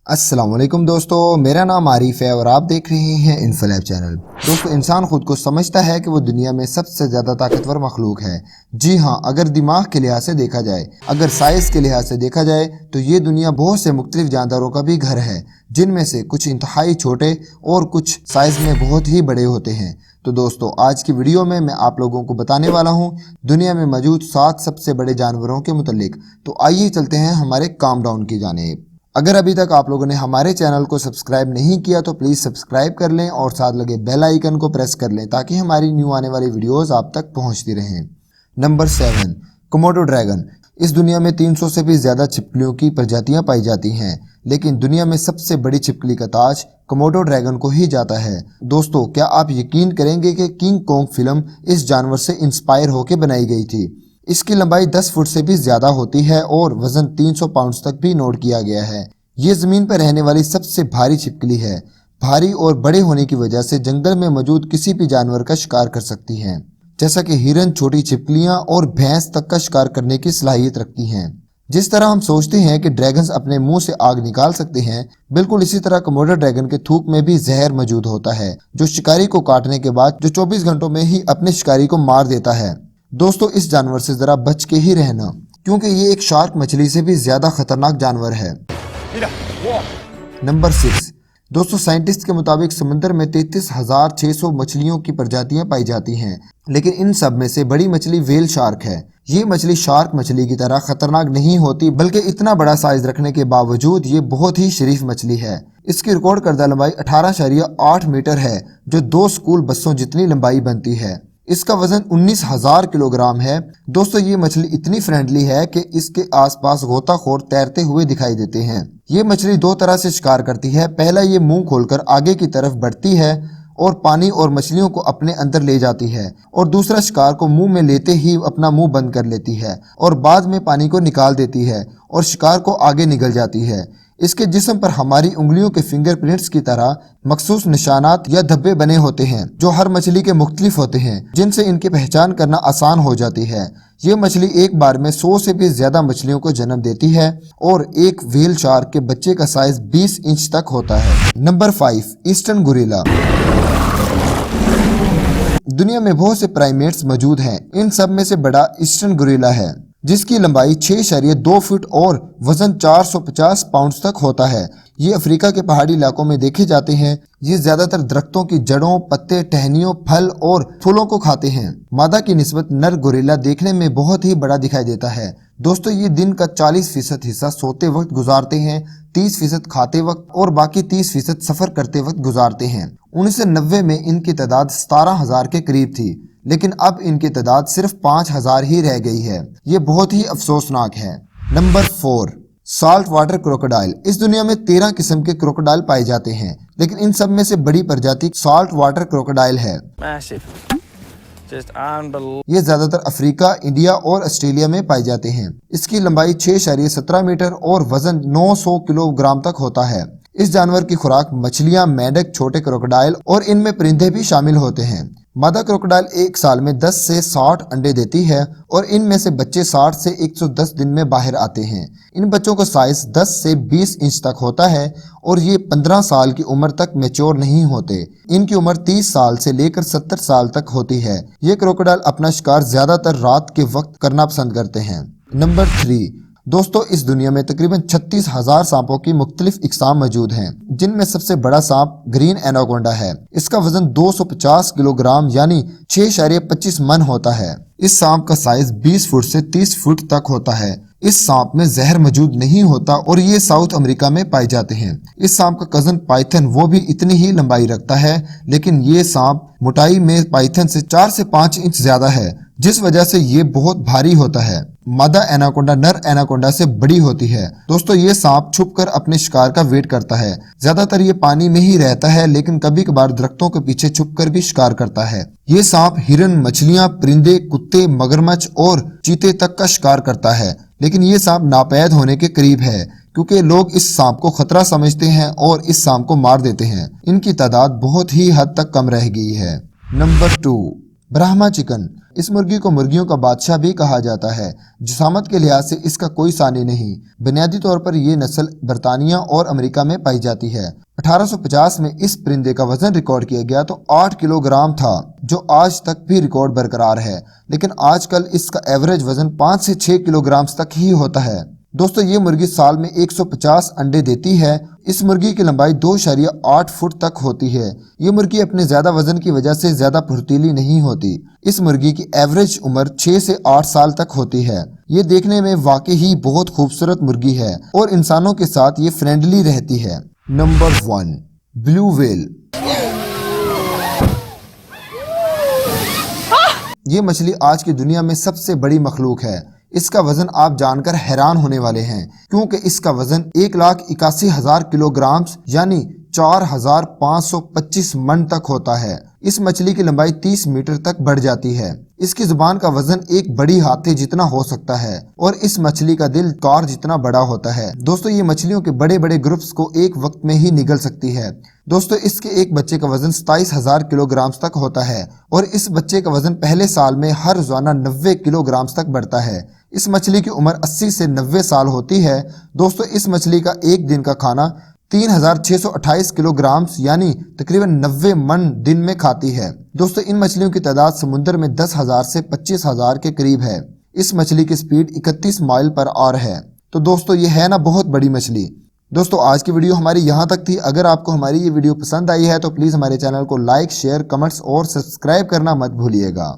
अस्सलाम वालेकुम दोस्तों, मेरा नाम आरिफ है और आप देख रहे हैं इन्फोलैब चैनल। दोस्तों, इंसान खुद को समझता है कि वो दुनिया में सबसे ज़्यादा ताकतवर मखलूक है। जी हाँ, अगर दिमाग के लिहाज से देखा जाए, अगर साइज़ के लिहाज से देखा जाए तो ये दुनिया बहुत से मुख्तलिफ जानदारों का भी घर है, जिनमें से कुछ इंतहाई छोटे और कुछ साइज़ में बहुत ही बड़े होते हैं। तो दोस्तों, आज की वीडियो में मैं आप लोगों को बताने वाला हूँ दुनिया में मौजूद 7 सबसे बड़े जानवरों के मुतालिक। तो आइए चलते हैं हमारे काम डाउन की जानिब। अगर अभी तक आप लोगों ने हमारे चैनल को सब्सक्राइब नहीं किया तो प्लीज़ सब्सक्राइब कर लें और साथ लगे बेल आइकन को प्रेस कर लें ताकि हमारी न्यू आने वाली वीडियोस आप तक पहुंचती रहें। Number 7, Komodo dragon. इस दुनिया में 300 से भी ज़्यादा छिपकलियों की प्रजातियां पाई जाती हैं, लेकिन दुनिया में सबसे बड़ी छिपकली का ताज कोमोडो ड्रैगन को ही जाता है। दोस्तों, क्या आप यकीन करेंगे कि किंग कॉन्ग फिल्म इस जानवर से इंस्पायर होकर बनाई गई थी। इसकी लंबाई 10 फुट से भी ज्यादा होती है और वजन 300 पाउंड तक भी नोट किया गया है। ये जमीन पर रहने वाली सबसे भारी छिपकली है। भारी और बड़े होने की वजह से जंगल में मौजूद किसी भी जानवर का शिकार कर सकती हैं, जैसा कि हिरन, छोटी छिपकलियां और भैंस तक का शिकार करने की सलाहियत रखती हैं। जिस तरह हम सोचते हैं कि ड्रैगन्स अपने मुंह से आग निकाल सकते हैं, बिल्कुल इसी तरह कोमोडो ड्रैगन के थूक में भी जहर मौजूद होता है, जो शिकारी को काटने के बाद 24 घंटों में ही अपने शिकारी को मार देता है। दोस्तों, इस जानवर से जरा बच के ही रहना, क्योंकि ये एक शार्क मछली से भी ज्यादा खतरनाक जानवर है। नंबर 6, दोस्तों, साइंटिस्ट के मुताबिक समंदर में 33,600 मछलियों की प्रजातियां पाई जाती हैं, लेकिन इन सब में से बड़ी मछली व्हेल शार्क है। ये मछली शार्क मछली की तरह खतरनाक नहीं होती, बल्कि इतना बड़ा साइज रखने के बावजूद ये बहुत ही शरीफ मछली है। इसकी रिकॉर्ड करदा लंबाई 18.8 मीटर है, जो 2 स्कूल बसों जितनी लंबाई बनती है। इसका वजन 19,000 किलोग्राम है। दोस्तों, ये मछली इतनी फ्रेंडली है कि इसके आसपास गोताखोर तैरते हुए दिखाई देते हैं। ये मछली 2 तरह से शिकार करती है। पहला, ये मुंह खोलकर आगे की तरफ बढ़ती है और पानी और मछलियों को अपने अंदर ले जाती है, और दूसरा, शिकार को मुंह में लेते ही अपना मुंह बंद कर लेती है और बाद में पानी को निकाल देती है और शिकार को आगे निकल जाती है। इसके जिस्म पर हमारी उंगलियों के फिंगरप्रिंट्स की तरह मखसूस निशानात या धब्बे बने होते हैं, जो हर मछली के मुख्तलिफ होते हैं, जिनसे इनकी पहचान करना आसान हो जाती है। ये मछली एक बार में 100 से भी ज्यादा मछलियों को जन्म देती है और एक व्हेल शार्क के बच्चे का साइज 20 इंच तक होता है। Number 5, eastern gorilla. दुनिया में बहुत से प्राइमेट्स मौजूद हैं। इन सब में से बड़ा ईस्टर्न गोरिल्ला है, जिसकी लंबाई 6.2 फुट और वजन 450 पाउंड तक होता है। ये अफ्रीका के पहाड़ी इलाकों में देखे जाते हैं। ये ज्यादातर दरख्तों की जड़ों, पत्ते, टहनियों, फल और फूलों को खाते हैं। मादा की निस्बत नर गोरिल्ला देखने में बहुत ही बड़ा दिखाई देता है। दोस्तों, ये दिन का 40% हिस्सा सोते वक्त गुजारते हैं, 30% खाते वक्त और बाकी 30% सफर करते वक्त गुजारते हैं। 1990 में इनकी तादाद 17,000 के करीब थी, लेकिन अब इनकी तादाद सिर्फ 5,000 ही रह गई है। ये बहुत ही अफसोसनाक है। Number 4, salt water crocodile. इस दुनिया में 13 किस्म के क्रोकोडाइल पाए जाते हैं, लेकिन इन सब में से बड़ी प्रजाति साल्ट वाटर क्रोकोडाइल है। ये ज्यादातर अफ्रीका, इंडिया और ऑस्ट्रेलिया में पाए जाते हैं। इसकी लंबाई 6.17 मीटर और वजन 900 किलोग्राम तक होता है। इस जानवर की खुराक मछलियां, मेंढक, छोटे क्रोकोडाइल और इनमें परिंदे भी शामिल होते हैं। मादा क्रोकोडाइल एक साल में 10 से 60 अंडे देती है और इनमें से बच्चे 60 से 110 दिन में बाहर आते हैं। इन बच्चों का साइज 10 से 20 इंच तक होता है और ये 15 साल की उम्र तक मैच्योर नहीं होते। इनकी उम्र 30 साल से लेकर 70 साल तक होती है। ये क्रोकोडाइल अपना शिकार ज्यादातर रात के वक्त करना पसंद करते हैं। नंबर 3, दोस्तों, इस दुनिया में तकरीबन 36,000 सांपों की मुख्तलिफ इकसाम मौजूद हैं, जिनमें सबसे बड़ा सांप ग्रीन एनाकोंडा है। इसका वजन 250 किलोग्राम यानी 6.25 मन होता है। इस सांप का साइज 20 फुट से 30 फुट तक होता है। इस सांप में जहर मौजूद नहीं होता और ये साउथ अमेरिका में पाए जाते हैं। इस सांप का कजन पाइथन वो भी इतनी ही लंबाई रखता है, लेकिन ये सांप मोटाई में पाइथन से 4 से 5 इंच ज्यादा है, जिस वजह से ये बहुत भारी होता है। मादा एनाकोंडा नर एनाकोंडा से बड़ी होती है। दोस्तों, ये सांप छुपकर अपने शिकार का वेट करता है। ज्यादातर ये पानी में ही रहता है, लेकिन कभी कभार दरख्तों के पीछे छुपकर भी शिकार करता है। ये सांप हिरन, मछलियां, परिंदे, कुत्ते, मगरमच्छ और चीते तक का शिकार करता है, लेकिन ये सांप नापैद होने के करीब है, क्योंकि लोग इस सांप को खतरा समझते हैं और इस सांप को मार देते हैं। इनकी तादाद बहुत ही हद तक कम रह गई है। Number 2, Brahma chicken. इस मुर्गी को मुर्गियों का बादशाह भी कहा जाता है। जिसामत के लिहाज से इसका कोई सानी नहीं। बुनियादी तौर पर ये नस्ल बरतानिया और अमेरिका में पाई जाती है। 1850 में इस परिंदे का वजन रिकॉर्ड किया गया तो 8 किलोग्राम था, जो आज तक भी रिकॉर्ड बरकरार है। लेकिन आजकल इसका एवरेज वजन 5 से 6 किलोग्राम तक ही होता है। दोस्तों, ये मुर्गी साल में 150 अंडे देती है। इस मुर्गी की लंबाई 2.8 फुट तक होती है। ये मुर्गी अपने ज्यादा वजन की वजह से ज्यादा फुर्तीली नहीं होती। इस मुर्गी की एवरेज उम्र 6 से 8 साल तक होती है। ये देखने में वाकई ही बहुत खूबसूरत मुर्गी है और इंसानों के साथ ये फ्रेंडली रहती है। Number 1, blue whale. ये मछली आज की दुनिया में सबसे बड़ी मखलूक है। इसका वजन आप जानकर हैरान होने वाले हैं, क्योंकि इसका वजन 1,81,000 किलोग्राम यानी 4,525 मन तक होता है। इस मछली की लंबाई 30 मीटर तक बढ़ जाती है। इसकी जुबान का वजन एक बड़ी हाथी जितना हो सकता है और इस मछली का दिल कार जितना बड़ा होता है। दोस्तों, ये मछलियों के बड़े बड़े ग्रुप्स को एक वक्त में ही निगल सकती है। दोस्तों, इसके एक बच्चे का वजन 27,000 किलोग्राम तक होता है और इस बच्चे का वजन पहले साल में हर रोजाना 90 किलोग्राम तक बढ़ता है। इस मछली की उम्र 80 से 90 साल होती है। दोस्तों, इस मछली का एक दिन का खाना 3,628 किलोग्राम यानी तकरीबन 90 मन दिन में खाती है। दोस्तों, इन मछलियों की तादाद समुद्र में 10,000 से 25,000 के करीब है। इस मछली की स्पीड 31 माइल पर आवर है। तो दोस्तों, ये है ना बहुत बड़ी मछली। दोस्तों, आज की वीडियो हमारी यहाँ तक थी। अगर आपको हमारी ये वीडियो पसंद आई है तो प्लीज़ हमारे चैनल को लाइक, शेयर, कमेंट्स और सब्सक्राइब करना मत भूलिएगा।